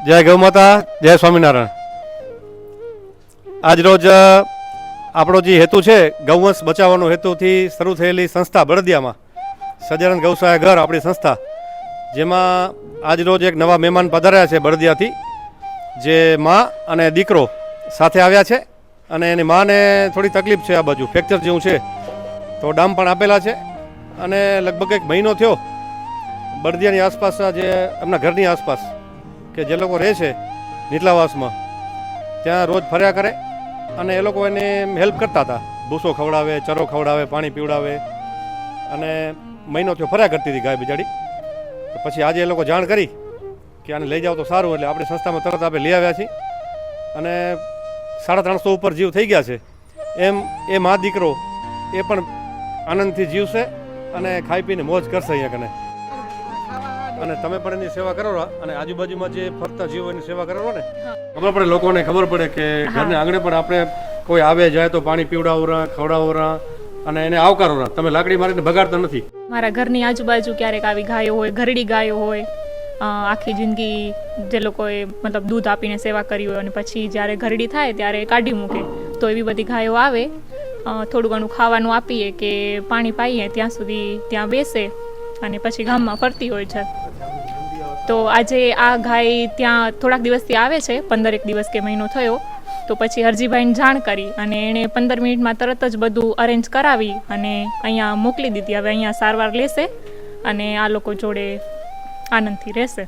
જય ગૌ માતા, જય સ્વામિનારાયણ। આજ રોજ આપણો જે હેતુ છે ગૌવંશ બચાવવાનો હેતુથી શરૂ થયેલી સંસ્થા બળદિયામાં સજાનંદ ગૌશાળા ઘર આપણી સંસ્થા, જેમાં આજ રોજ એક નવા મહેમાન પધાર્યા છે બળદિયાથી, જે મા અને દીકરો સાથે આવ્યા છે અને એની માને થોડી તકલીફ છે, આ બાજુ ફ્રેક્ચર જેવું છે, તો ડામ પણ આપેલા છે અને લગભગ 1 મહિનો થયો બળદિયાની આસપાસ, જે એમના ઘરની આસપાસ કે જે લોકો રહે છે નીચલાવાસમાં, ત્યાં રોજ ફર્યા કરે અને એ લોકો એને હેલ્પ કરતા હતા, ભૂસો ખવડાવે, ચરો ખવડાવે, પાણી પીવડાવે, અને મહિનો થયો ફર્યા કરતી હતી ગાય બિચારી। તો પછી આજે એ લોકો જાણ કરી કે આને લઈ જાઓ તો સારું, એટલે આપણી સંસ્થામાં તરત આપણે લઈ આવ્યા છીએ અને 350 ઉપર જીવ થઈ ગયા છે। એમ એ મા દીકરો એ પણ આનંદથી જીવશે અને ખાઈ પીને મોજ કરશે અહીંયા કને, અને તમે પણ એની સેવા કરો અને આજુબાજુમાં જે ફરતા જીવો એની સેવા કરો ને, ખબર પડે લોકોને, ખબર પડે કે ઘરને આંગણે પણ આપણે કોઈ આવે જાય તો પાણી પીવડાવરા, ખવડાવરા અને એને આવકારો। તમે લાકડી મારીને બગાડતા નથી। મારા ઘરની આજુબાજુ ક્યારેક આવી ગાયો હોય, ઘરડી ગાયો હોય, આખી જિંદગી જે લોકોએ મતલબ દૂધ આપીને સેવા કરી હોય અને પછી જ્યારે ઘરડી થાય ત્યારે કાઢી મૂકે, તો એવી બધી ગાયો આવે, થોડું ઘણું ખાવાનું આપીએ કે પાણી પાઈએ ત્યાં સુધી ત્યાં બેસે અને પછી ગામમાં ફરતી હોય છે। તો આજે આ ગાય ત્યાં થોડાક દિવસથી આવે છે, 15 દિવસ કે મહિનો થયો, તો પછી હરજીભાઈને જાણ કરી અને એણે 15 મિનિટમાં તરત જ બધું અરેન્જ કરાવી અને અહીંયા મોકલી દીધી। હવે અહીંયા સારવાર લેશે અને આ લોકો જોડે આનંદથી રહેશે।